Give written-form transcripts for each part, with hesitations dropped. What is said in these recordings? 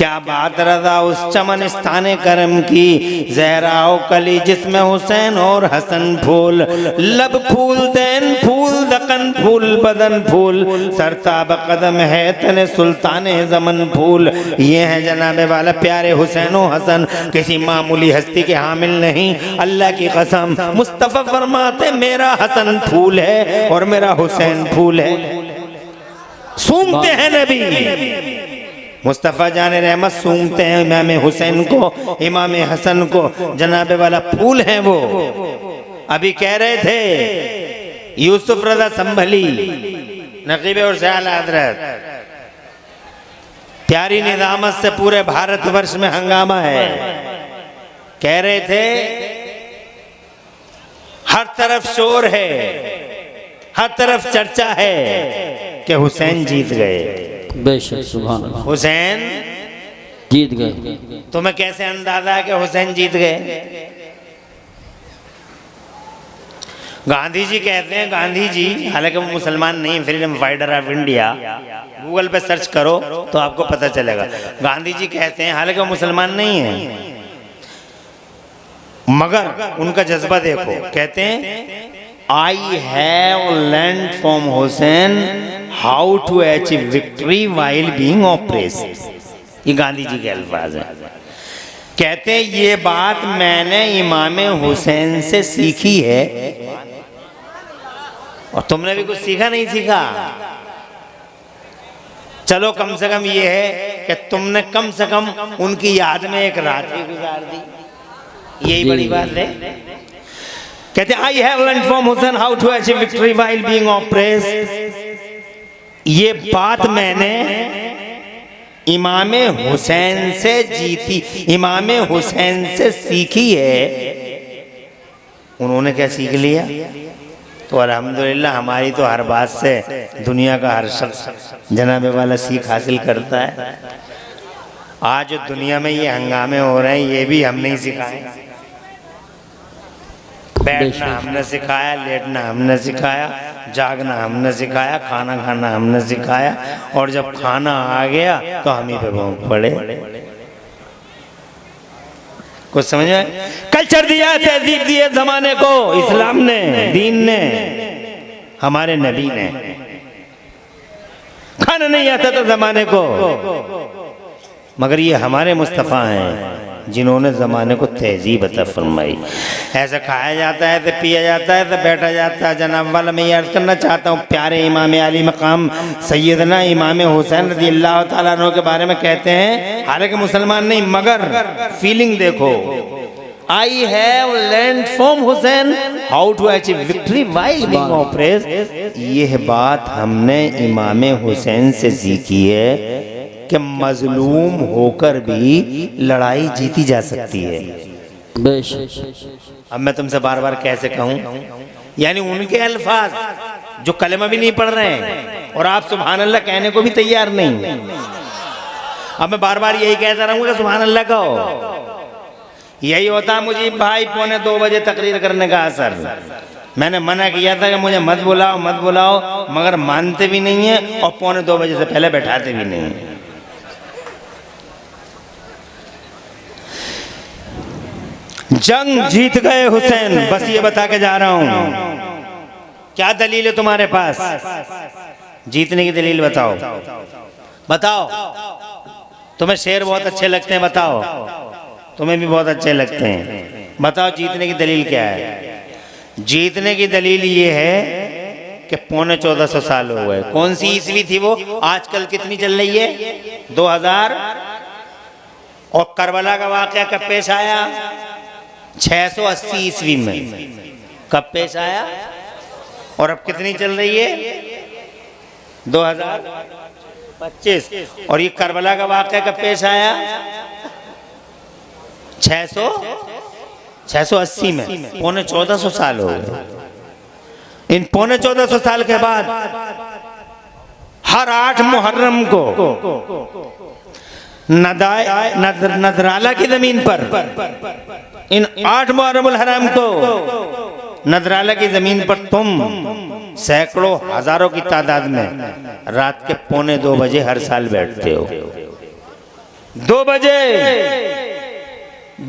क्या बात रजा उस चमन स्थाने करम की, जहराओ कली जिसमें हुसैन और हसन फूल, लब फूल दैन फूल दकन फूल बदन फूल, सरताब कदम है तने सुल्ताने ज़मन फूल। ये है जनाबे वाला प्यारे हुसैन और हसन, किसी मामूली हस्ती के हामिल नहीं। अल्लाह की कसम मुस्तफ़ा फरमाते मेरा हसन फूल है और मेरा हुसैन फूल है। सूंघते हैं नबी मुस्तफ़ा जाने रहमत, सूंघते हैं इमाम हुसैन को, इमाम हसन को, जनाबे वाला फूल हैं वो। अभी कह रहे थे यूसुफ रज़ा संभली नकीब और सयाल हज़रत, प्यारी निज़ामत से पूरे भारतवर्ष में हंगामा है। कह रहे थे हर तरफ शोर है, हर तरफ चर्चा है कि हुसैन जीत गए। बेशक सुभान अल्लाह, हुसैन जीत गए। तुम्हें कैसे अंदाजा है कि हुसैन जीत गए? गांधी जी कहते हैं, गांधी जी हालांकि वो मुसलमान नहीं, freedom fighter of India, Google पे सर्च करो तो आपको पता चलेगा। गांधी जी कहते हैं, हालांकि वो मुसलमान नहीं है, मगर उनका जज्बा देखो। कहते हैं I have learn from Hussain how to achieve victory while being oppressed. ये गांधी जी के अल्फाज हैं। कहते हैं ये बात मैंने इमाम हुसैन से सीखी है। और तुमने भी कुछ सीखा नहीं सीखा? चलो कम से कम ये है कि तुमने कम से कम उनकी याद में एक रात ही गुजार दी, यही बड़ी बात है। कहते I have learn from Hussain how to achieve victory while being oppressed. ये बात मैंने इमाम हुसैन से जीती, इमाम हुसैन से सीखी है। उन्होंने क्या सीख लिया? तो अल्हम्दुलिल्लाह हमारी तो हर बात से दुनिया का हर शख्स जनाबे वाला सीख हासिल करता है। आज दुनिया में ये हंगामे हो रहे हैं, ये भी हम नहीं सिखाए। बैठना हमने सिखाया, लेटना हमने सिखाया, जागना हमने सिखाया, खाना खाना हमने सिखाया, और जब खाना आ गया तो हम ही पे भौंक पड़े। कुछ समझ में? कल्चर दिया, तहजीब दिए जमाने को, इस्लाम ने, दीन ने, हमारे नबी ने। खाना नहीं आता था जमाने को, मगर ये हमारे मुस्तफ़ा हैं जिन्होंने ज़माने को तहजीब अता फरमाई। ऐसा खाया जाता है, तो पिया जाता है, तो बैठा जाता है। जनाब वाला मैं ये अर्ज़ करना चाहता हूँ, प्यारे इमाम आली मकाम सैयदना इमाम हुसैन रज़ी अल्लाह ताला अन्हु के बारे में कहते हैं, हालांकि मुसलमान नहीं, मगर फीलिंग देखो। I have learn from Hussain how to achieve victory while being oppressed. यह बात हमने इमाम हुसैन से सीखी है कि मजलूम होकर भी लड़ाई जीती जा सकती है। अब मैं तुमसे बार बार कैसे कहूं, यानी उनके अल्फाज जो कलमा भी नहीं पढ़ रहे हैं और आप सुभान अल्लाह कहने को भी तैयार नहीं। अब मैं बार बार यही कहता रहूंगा, सुभान अल्लाह कहो। यही होता मुझे भाई 2:45 बजे तकरीर करने का असर। मैंने मना किया था कि मुझे मत बुलाओ मत बुलाओ, मगर मानते भी नहीं है और 2:45 बजे से पहले बैठाते भी नहीं है। जंग जीत गए हुसैन, बस ये बता के जा रहा हूं। क्या दलील है तुम्हारे पास? जीतने की दलील बताओ, बताओ। तुम्हें शेर बहुत अच्छे लगते हैं, बताओ। तुम्हें भी बहुत अच्छे लगते हैं, बताओ जीतने की दलील क्या है? जीतने की दलील ये है कि 1450 साल हो गए। कौन सी ईस्वी थी वो? आजकल कितनी चल रही है? 2000। और करबला का वाकया कब पेश आया? 680 ईस्वी में। कब पेश आया? और अब कितनी चल रही है? 2025। और ये करबला का वाकया कब पेश आया? 680 में। 1450 साल हो गए। इन 1450 साल के बाद हर 8 मुहर्रम को नदराला की जमीन पर, इन 8 मुहर्रमुल हराम को नदराला की जमीन पर तुम सैकड़ों हजारों की तादाद में रात के 1:45 बजे हर साल बैठते हो। 2 बजे,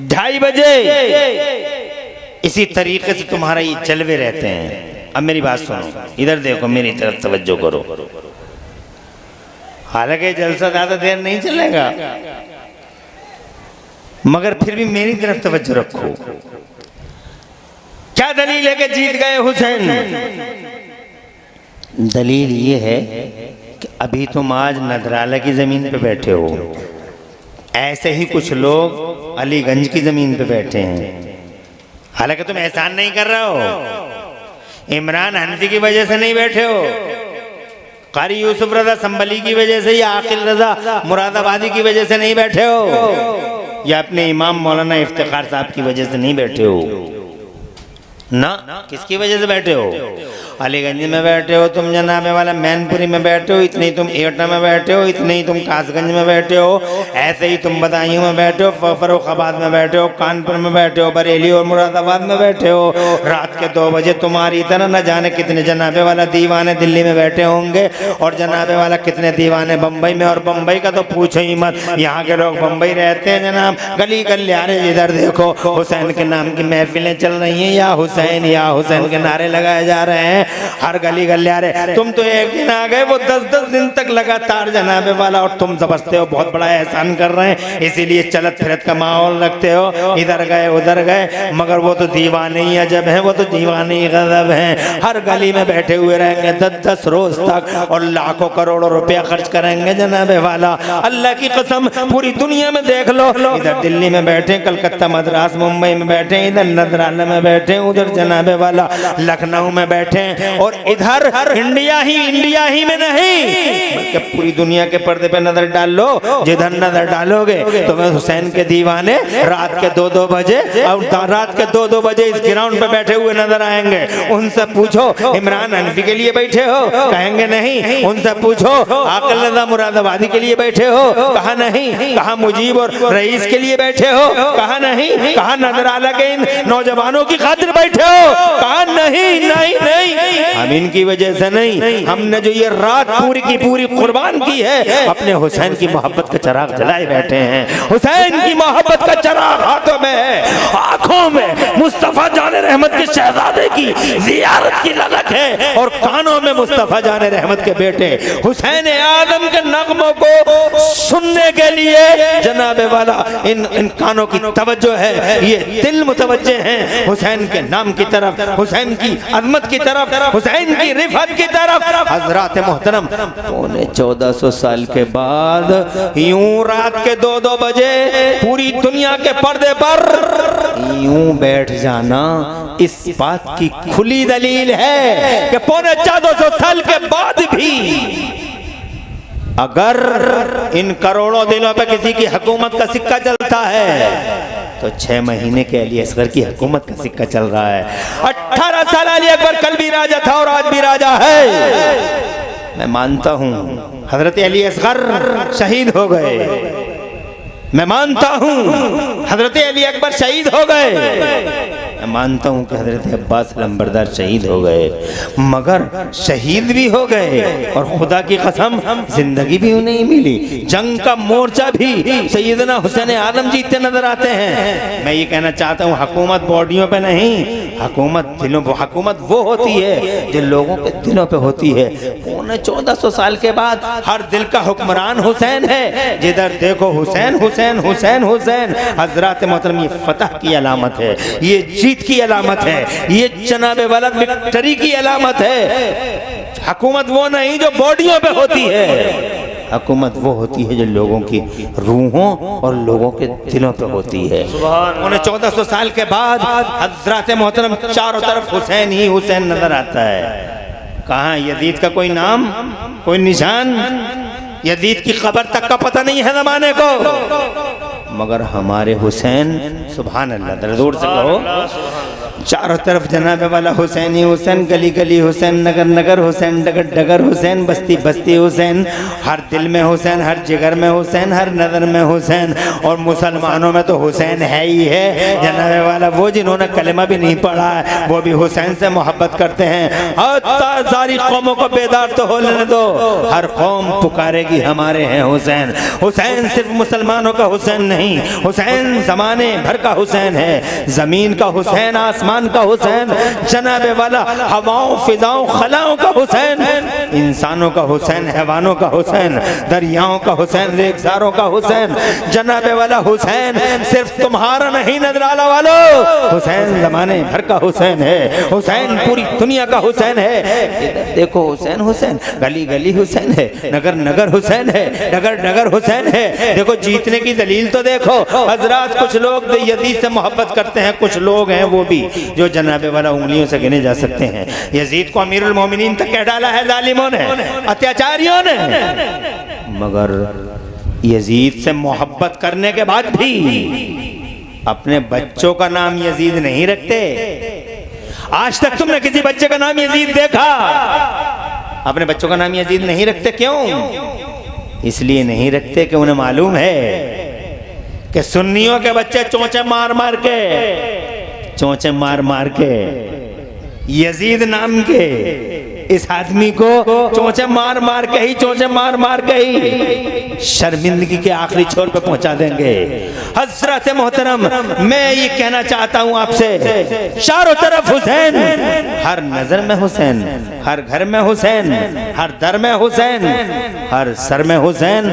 2:30 बजे, इसी तरीके से तुम्हारा ये जलवे रहते हैं। अब मेरी बात सुनो, इधर देखो, मेरी तरफ तवज्जो करो। हालांकि जलसा ज्यादा देर नहीं चलेगा, मगर फिर भी मेरी तरफ तवज्जो रखो। क्या दलील है कि जीत गए हुसैन? दलील ये है कि अभी तुम आज नदराला की जमीन पे बैठे हो, ऐसे ही कुछ लोग अलीगंज की जमीन पे बैठे हैं। हालांकि तुम एहसान नहीं कर रहे हो, इमरान हनफी की वजह से नहीं बैठे हो, कारी यूसुफ रजा संभली की वजह से या आकिल रजा मुरादाबादी की वजह से नहीं बैठे हो, या अपने इमाम मौलाना इफ्तिखार साहब की वजह से नहीं बैठे हो ना। किसकी वजह से बैठे हो? अलीगंज में बैठे हो तुम, जनाबे वाला मैनपुरी में बैठे हो, इतने ही तुम एटा में बैठे हो, इतने ही तुम कासगंज में बैठे हो, ऐसे ही तुम बदायूं में बैठे हो, फर्रुखाबाद में बैठे हो, कानपुर में बैठे हो, बरेली और मुरादाबाद में बैठे हो। रात के 2 बजे तुम्हारी तरह न जाने कितने जनाबे वाला दीवाने दिल्ली में बैठे होंगे, और जनाबे वाला कितने दीवाने बम्बई में, और बम्बई का तो पूछो ही मत, यहाँ के लोग बम्बई रहते हैं जनाब, गली गलियारे इधर देखो हुसैन के नाम की महफिलें चल रही हैं, या हुसैन के नारे लगाए जा रहे हैं हर गली गलियारे। तुम तो एक दिन आ गए, वो 10-10 दिन तक लगातार जनाबे वाला, और तुम समझते हो बहुत बड़ा एहसान कर रहे हैं, इसीलिए चलत फिरत का माहौल रखते हो, इधर गए उधर गए, मगर वो तो दीवाने ही अजब हैं, वो तो दीवाने ही गजब हैं। हर गली में बैठे हुए रहेंगे 10-10 रोज तक, और लाखों करोड़ों रुपया खर्च करेंगे जनाबे वाला। अल्लाह की कसम पूरी दुनिया में देख लो, इधर दिल्ली में बैठे, कलकत्ता मद्रास मुंबई में बैठे, इधर नजराना में बैठे, उधर जनाबे वाला लखनऊ में बैठे, और इधर इंडिया ही में नहीं बल्कि पूरी दुनिया के पर्दे पे नजर डाल लो, जिधर नजर डालोगे तो मैं हुसैन के दीवाने रात के 2-2 बजे, और रात के 2-2 बजे इस ग्राउंड पे बैठे हुए नजर आएंगे। उनसे पूछो इमरान हनफी के लिए बैठे हो, कहेंगे नहीं। उनसे पूछो आकिल रजा मुरादाबादी के लिए बैठे हो, कहा नहीं। कहा मुजीब और रईस के लिए बैठे हो, कहा नहीं। कहा नजराला के इन नौजवानों की खातिर बैठे हो, कहा नहीं। हम इनकी वजह से नहीं, हमने जो ये रात पूरी की पूरी कुर्बान की है, अपने हुसैन की मोहब्बत का चिराग जलाए बैठे हैं। हुसैन की मोहब्बत का चिराग हाथों में है, आंखों में मुस्तफा जाने रहमत के शहजादे की जियारत की ललक है, और कानों में मुस्तफा जाने रहमत के बेटे हुसैन आदम के नगमों को सुनने के लिए जनाबे वाला इन कानों की तवज्जो है, ये दिल मुतवज्जे हैं हुसैन के नाम की तरफ, हुसैन की अजमत की तरफ, हुसैन की रिफत की तरफ। हजरात मोहतरम, 1400 साल के बाद यूं रात के 2-2 बजे पूरी दुनिया के पर्दे पर यूं बैठ जाना, इस बात की खुली दलील है कि 1400 साल के बाद भी अगर इन करोड़ों दिनों पे किसी की हुकूमत का सिक्का चलता है, तो 6 महीने के अली असगर की हुकूमत का सिक्का चल रहा है। 18 साल अली अकबर कल भी राजा था और आज भी राजा है। मैं मानता हूँ हजरत अली असगर शहीद हो गए, मैं मानता हूँ हजरत अली अकबर शहीद हो गए, मैं मानता हूँ कि हजरत अब्बास लंबरदार शहीद हो गए, मगर शहीद भी हो गए और खुदा की कसम जिंदगी भी उन्हें मिली। जंग का मोर्चा भी सैयदना हुसैन आदम जीतते नजर आते हैं। मैं ये कहना चाहता हूँ हुकूमत बॉडियों पे नहीं, हुकूमत दिलों पे। हुकूमत वो होती है जो लोगों के दिलों पे होती है। 1400 साल के बाद हर दिल का हुक्मरान हुसैन है। जिधर देखो हुसैन हुसैन हुसैन हुसैन। हजरात मोहतरम, ये फतह की अलामत है, ये जीत की अलामत है, ये जनाबे वाला विक्ट्री की अलामत है। हुकूमत वो नहीं जो बॉडियों पे होती है, हुकूमत वो होती है जो लोगों की रूहों और लोगों के दिलों पे होती है। 1400 साल के बाद हजरात मोहतरम चारों तरफ हुसैन ही हुसैन नजर आता है। कहाँ यजीद का कोई नाम, कोई निशान? यजीद की खबर तक का पता नहीं है जमाने को, मगर हमारे हुसैन सुभान अल्लाह, दूर से कहो चारों तरफ जनाबे वाला हुसैन ही हुसैन, गली गली हुसैन, नगर नगर हुसैन, डगर डगर हुसैन, बस्ती बस्ती हुसैन, हर दिल में हुसैन, हर जिगर में हुसैन, हर नज़र में हुसैन। और मुसलमानों में तो हुसैन है ही है जनाबे वाला। वो जिन्होंने कलमा भी नहीं पढ़ा है वो भी हुसैन से मोहब्बत करते हैं। और सारी कौमों को बेदार तो हो लेने दो, हर कौम पुकारेगी हमारे हैं हुसैन। हुसैन सिर्फ मुसलमानों का हुसैन नहीं, हुसैन जमाने भर का हुसैन है। ज़मीन का हुसैन, आसमान का हुसैन, जनाबे वाला हवाओं फिजाओं खलाओं का हुसैन, इंसानों का हुसैन, हैवानों का हुसैन, दरियाओं का हुसैन, रेगिस्तानों का हुसैन। जनाबे वाला हुसैन सिर्फ तुम्हारा नहीं नजराला वालों, हुसैन जमाने भर का हुसैन है। हुसैन पूरी दुनिया का हुसैन है। देखो हुसैन हुसैन, गली गली हुसैन है, नगर नगर हुसैन है, डगर डगर हुसैन है। देखो जीतने की दलील तो देखो हजरात। कुछ लोग यजीद से मोहब्बत करते हैं, कुछ लोग हैं वो भी जो जनाबे वाला उंगलियों से गिने जा सकते हैं। यजीद को अमीरुल मोमिनीन तक कह डाला है जालिमों ने, अत्याचारियों ने। मगर यजीद से मोहब्बत करने के बाद भी अपने बच्चों का नाम यजीद नहीं रखते। आज तक तुमने किसी बच्चे का नाम यजीद देखा? अपने बच्चों का नाम यजीद नहीं रखते। क्यों? इसलिए नहीं रखते कि उन्हें मालूम है कि सुन्नियों के बच्चे चोंचे मार मार के यजीद नाम के इस आदमी को चोंचे मार मार के ही शर्मिंदगी के आखिरी छोर पे पहुंचा देंगे। हजरत मोहतरम, मैं ये कहना चाहता हूं आपसे, चारों तरफ हुसैन, हर नजर में हुसैन, हर घर में हुसैन, हर दर में हुसैन, हर सर में हुसैन।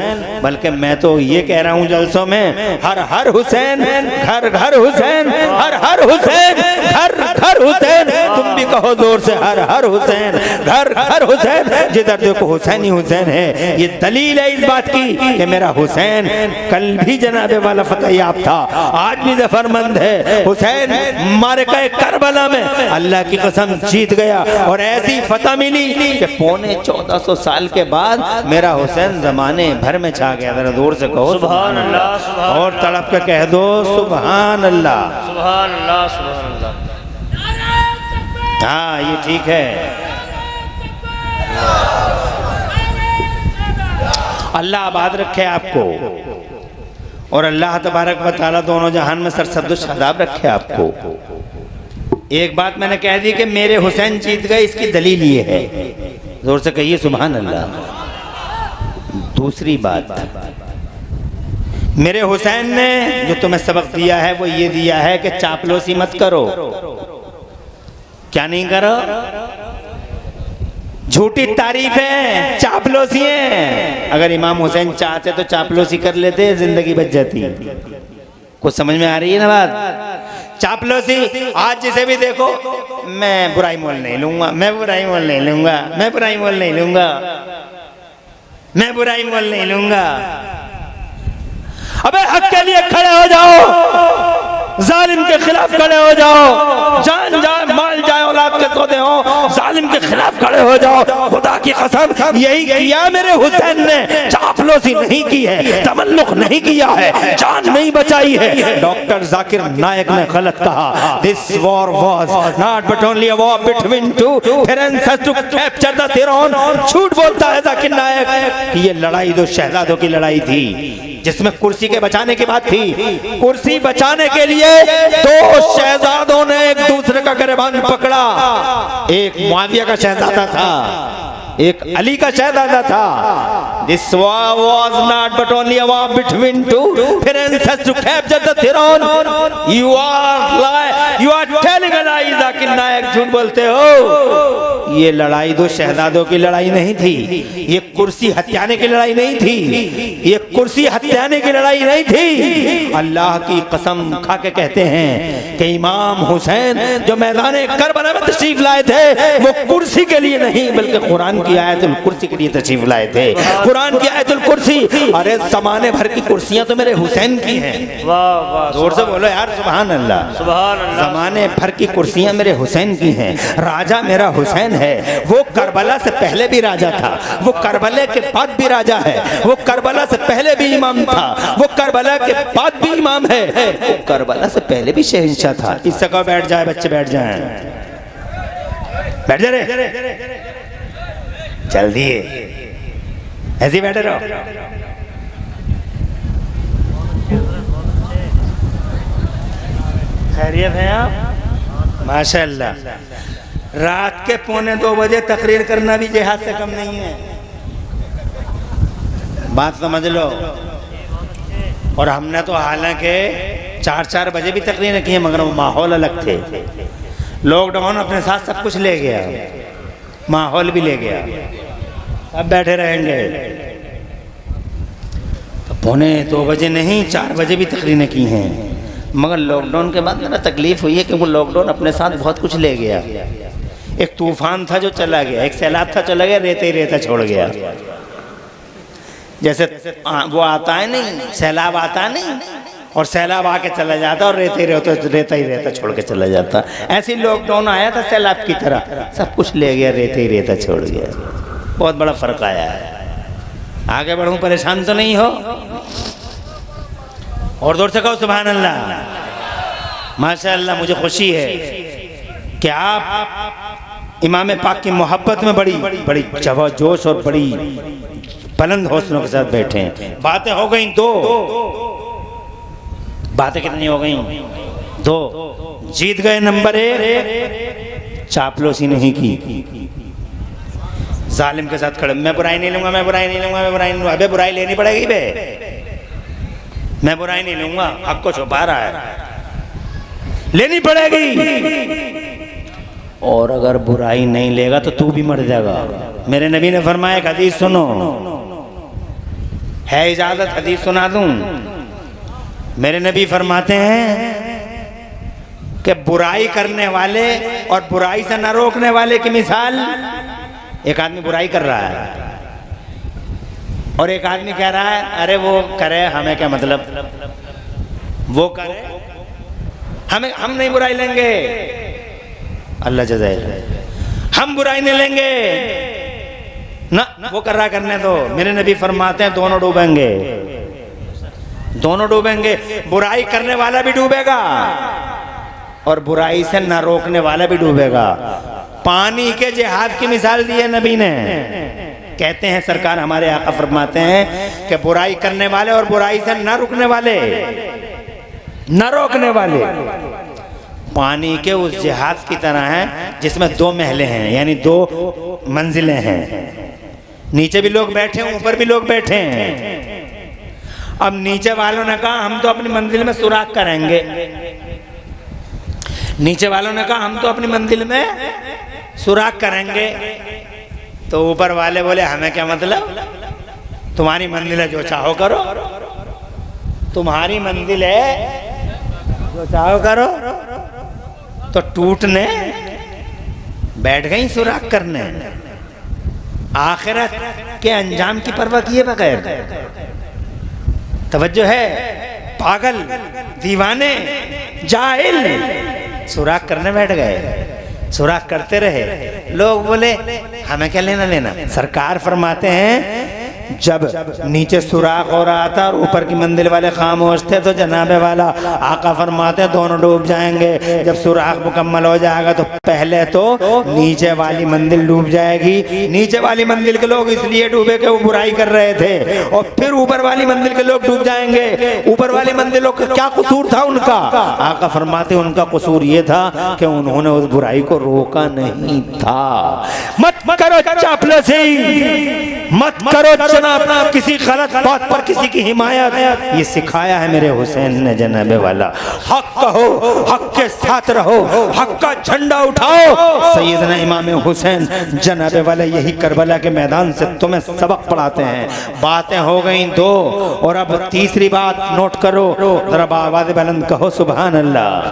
बल्कि मैं तो ये कह रहा हूं जलसों में, हर हर हुसैन, घर घर हुसैन, हर हर हुसैन, घर घर हुसैन। तुम भी कहो जोर से, हर हर हुसैन, घर घर हुसैन। जिधर देखो हुसैन ही हुसैन है। ये दलील है इस बात की कि मेरा हुसैन कल भी जनाबे वाला फतह याब था, आज भी ज़फरमंद है। हुसैन मारे गए करबला में अल्लाह की कसम जीत गया और ऐसी फतह मिली कि 1450 साल के बाद मेरा हुसैन जमाने भर में छा गया। जरा जोर से कहो सुभान अल्लाह, और तड़प के कह दो सुभान अल्लाह, सुभान अल्लाह, सुभान अल्लाह। हाँ ये ठीक है। अल्लाह आबाद रखे आपको और अल्लाह तबारक व तआला दोनों जहान में सरसब्द शादाब रखे आपको। एक बात मैंने कह दी कि मेरे हुसैन जीत गए, इसकी दलील ये है, जोर से कहिए सुभान अल्लाह। दूसरी बात, मेरे हुसैन ने जो तुम्हें सबक दिया है वो ये दिया है कि चापलूसी मत करो। क्या नहीं करो? झूठी तारीफ है, चापलूसी है। अगर इमाम हुसैन चाहते तो चापलूसी कर लेते, जिंदगी बच जाती। कुछ समझ में आ रही है ना बात? चापलूसी, आज जिसे भी देखो, मैं बुराई मोल नहीं लूंगा, मैं बुराई मोल नहीं लूंगा, मैं बुराई मोल नहीं लूंगा, मैं बुराई मोल नहीं लूंगा। अबे हक के लिए खड़े हो जाओ, जालिम के खिलाफ खड़े हो जाओ, जान जाए माल जाए औलाद के सौदे हो, जालिम के खिलाफ खड़े हो जाओ। खुदा की कसम यही किया मेरे हुसैन ने, चापलूसी नहीं की है, तमल्लुक नहीं किया है, जान नहीं बचाई है। डॉक्टर जाकिर नायक ने गलत कहा, this war was not but only a war between two फेरेंस टू कैप्चर द थिरोन। झूठ बोलता है जाकिर नायक कि ये लड़ाई दो शहजादों की लड़ाई थी, जिसमें कुर्सी के बचाने की बात थी। कुर्सी बचाने के लिए दो शहजादों ने एक दूसरे का गिरबान पकड़ा। एक मुआविया का शहजादा था, एक अली का शहजादा था। This war was not but only a war between two princes to capture the throne. You are telling a lie, Zakir नायक, झूठ बोलते हो। ये लड़ाई दो शहजादों की लड़ाई नहीं थी, ये कुर्सी हथियाने की लड़ाई नहीं थी, ये कुर्सी हथियाने की लड़ाई नहीं थी। अल्लाह की कसम खा के कहते हैं कि इमाम हुसैन जो मैदान करबला में तशरीफ लाए थे वो कुर्सी के लिए नहीं बल्कि कुरान की की आयतुल कुर्सी के लिए तशरीफ लाए थे। कुरान की आयतुल कुर्सी, अरे जमाने भर की कुर्सियां तो मेरे हुसैन की हैं। वाह वाह, जोर से बोलो यार, सुभान अल्लाह। सुभान अल्लाह। जमाने भर की कुर्सियां मेरे हुसैन की हैं। राजा मेरा हुसैन है। वो करबला से पहले भी राजा था, वो करबला के बाद भी राजा है, वो करबला से पहले भी इमाम था, वो करबला के बाद भी इमाम है, वो करबला से पहले भी शहंशाह था। इससे कहो बैठ जाए बच्चे, बैठ जाए, बैठ जा रे, जल्दी ऐसे ही बैठे रहो। खैरियत हैं आप? माशाअल्लाह। रात के 1:45 बजे तकरीर करना भी जिहाद से कम नहीं है, बात समझ लो। और हमने तो हालांकि 4-4 बजे भी तकरीरें की हैं, मगर वो माहौल अलग थे। लॉकडाउन अपने साथ सब कुछ ले गया, माहौल भी ले गया। अब बैठे रहेंगे तो 1:45 बजे नहीं, 4 बजे भी तकरीरें की हैं। मगर लॉकडाउन के बाद मेरा तकलीफ हुई है कि वो लॉकडाउन अपने साथ बहुत कुछ ले गया। एक तूफान था जो चला गया, एक सैलाब था चला गया, रेता ही रेता छोड़ गया। जैसे वो आता है नहीं, सैलाब आता है नहीं, और सैलाब आके चला जाता और रेता ही रेता छोड़ के चला जाता। ऐसे ही लॉकडाउन आया था सैलाब की तरह, सब कुछ ले गया, रेता ही रेता छोड़ गया। बहुत बड़ा फर्क आया है। आगे बढ़ूं, परेशान तो नहीं हो? और जोर से कहो सुभान अल्लाह। माशाअल्लाह, मुझे खुशी है कि आप इमाम पाक की मोहब्बत में बड़ी बड़ी जोश और बड़ी बुलंद हौसलों के साथ बैठे हैं। बातें हो गई दो, बातें कितनी हो गई? 2। जीत गए नंबर 1, चापलूसी नहीं की। जालिम के साथ खड़े, मैं बुराई नहीं लूंगा, मैं बुराई नहीं लूंगा, मैं बुराई नहीं लूंगा। अबे बुराई लेनी पड़ेगी बे, मैं बुराई नहीं लूंगा, हक को छुपा रहा है, लेनी पड़ेगी। और अगर बुराई नहीं लेगा तो तू भी मर जाएगा। मेरे नबी ने फरमाया, एक हदीस सुनो, है इजाजत हदीस सुना दूं? मेरे नबी फरमाते हैं कि बुराई करने वाले और बुराई से न रोकने वाले की मिसाल, एक आदमी बुराई कर रहा है और एक आदमी कह रहा है अरे वो करे, हमें क्या मतलब, वो करे, हमें, हम नहीं बुराई लेंगे, अल्लाह जज़ाए, हम बुराई नहीं लेंगे ना, वो कर रहा करने दो। मेरे नबी फरमाते हैं दोनों डूबेंगे, दोनों डूबेंगे। बुराई करने वाला भी डूबेगा और बुराई से न रोकने वाला भी डूबेगा। पानी के जिहाद की मिसाल दी है नबी ने। कहते हैं सरकार हमारे आका फरमाते हैं कि बुराई करने वाले और बुराई से न रुकने वाले, न रोकने वाले पानी के उस जिहाज की तरह हैं जिसमें 2 महलें हैं, यानी 2 मंजिलें हैं। नीचे भी लोग बैठे हैं, ऊपर भी लोग बैठे हैं। अब नीचे वालों ने कहा हम तो अपनी मंजिल में सुराख करेंगे, नीचे वालों ने कहा हम तो अपनी मंजिल में सुराख करेंगे। तो ऊपर वाले बोले हमें क्या मतलब, तुम्हारी मंजिल है, जो चाहो करो, तुम्हारी मंजिल है, जो चाहो करो। तो टूटने बैठ गई सुराख करने, आखिरत के अंजाम की परवाह किए बगैर। तवज्जो है, पागल, दीवाने, जाहिल सुराख करने बैठ गए, सुराख करते रहे। लोग बोले हमें क्या लेना देना। सरकार फरमाते हैं जब नीचे सुराख हो रहा था और ऊपर की मंजिल वाले खामोश थे तो जनाबे वाला आका फरमाते हैं दोनों डूब जाएंगे। जब सुराख मुकम्मल हो जाएगा तो पहले तो नीचे वाली मंजिल डूब जाएगी। नीचे वाली मंजिल के लोग इसलिए डूबे कि वो बुराई कर रहे थे, और फिर ऊपर वाली मंजिल के लोग डूब जाएंगे। ऊपर वाली मंजिलों का क्या कसूर था उनका? आका फरमाते उनका कसूर ये था कि उन्होंने उस बुराई को रोका नहीं था। मत करो चापलूसी, मत करो जनाब किसी गलत बात पर किसी की हिमायत, ये सिखाया है मेरे हुसैन ने जनाबे वाला। हक कहो, हक के साथ रहो, हक का झंडा उठाओ। सैयदना इमाम हुसैन जनाबे वाला यही करबला के मैदान से तुम्हें सबक पढ़ाते हैं। बातें हो गई 2 और अब तीसरी बात नोट करो, जरा आवाज़ बुलंद कहो सुभान अल्लाह।